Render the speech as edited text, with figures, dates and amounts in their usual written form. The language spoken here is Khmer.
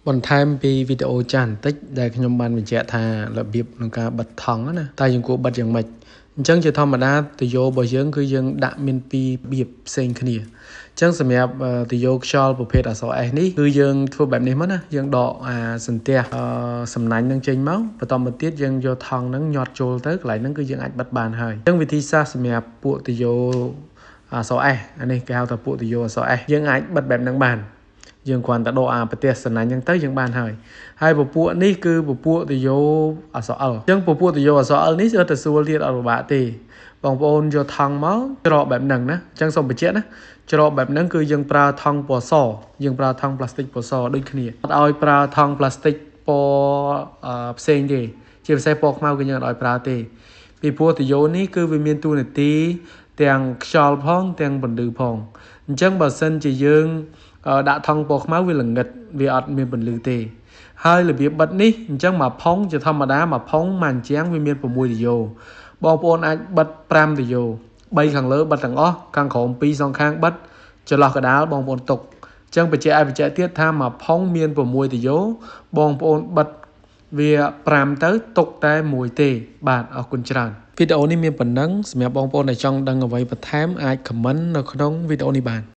បន្ថែមពីវីដេអូចាស់បន្តិចដែលខ្ញុំបានបញ្ជាក់ថារបៀបក្នុងការបិទថង់ណាតែយើងគួរបិទយ៉ាងម៉េចអញ្ចឹងជាធម្មតាទយោរបស់យើងគឺយើងដាក់មានពីររបៀបផ្សេងគ្នាអញ្ចឹងសម្រាប់ទយោខ្យល់ប្រភេទអក្សរ S នេះគឺយើងធ្វើបែបនេះមកណាយើងដកសន្ទះសំណាញ់នឹងចេញមកបន្តមកទៀតយើងយកថង់ហ្នឹងញាត់ចូលទៅកន្លែងហ្នឹងគឺយើងអាចបិទបានហើយអញ្ចឹងវិធីសាស្ត្រសម្រាប់ពួកទយោអក្សរ S អានេះគេហៅថាពួកទយោអក្សរ S យើងអាចបិទបែបហ្នឹងបានយើងគ្រាន់តែដកប្រទេសសំណាញ់ហ្នឹងទៅយើងបានហើយពពួកនេះគឺពពួកទយោអក្សរ L អញ្ចឹងពពួកទយោអក្សរ L នេះគឺទៅស្រួលទៀតអត់ពិបាកទេបងប្អូនយកថង់មកច្រកបែបហ្នឹងណាអញ្ចឹងសូមបញ្ជាក់ណាច្រកបែបហ្នឹងគឺយើងប្រើថង់ពណ៌សយើងប្រើថង់ប្លាស្ទិកពណ៌សដូចគ្នាអត់ឲ្យប្រើថង់ប្លាស្ទិកពណ៌ផ្សេងទេជាពិសេសពណ៌ខ្មៅគឺយើងអត់ឲ្យប្រើទេពីព្រោះទយោនេះគឺវាមានតួនាទីទាំងខ្យល់ផងទាំងពន្លឺផងអញ្ចឹងបើសិនជាយើងដាក់ថង់ពណ៌ខ្មៅវាល្ងិតវាអត់មានពន្លឺទេហើយរបៀបបិទនេះអញ្ចឹងមកផុងជាធម្មតាមកផុងមួយអញ្ចឹងវាមាន6ទយោបងប្អូនអាចបិទ5ទយោ3ខាងលើបិទទាំងអស់ខាងក្រោម2សងខាងបិទចន្លោះកដាលបងប្អូនទុកអញ្ចឹងបញ្ជាក់ទៀតថាមកផុងមាន6ទយោបងប្អូនបិទវា5ទៅទុកតែ1ទេបាទអរគុណច្រើនវីដេអូនេះមានប៉ុណ្ណឹងសម្រាប់បងប្អូនដែលចង់ដឹងអ្វីបន្ថែមអាច comment នៅក្នុងវីដេអូនេះបាន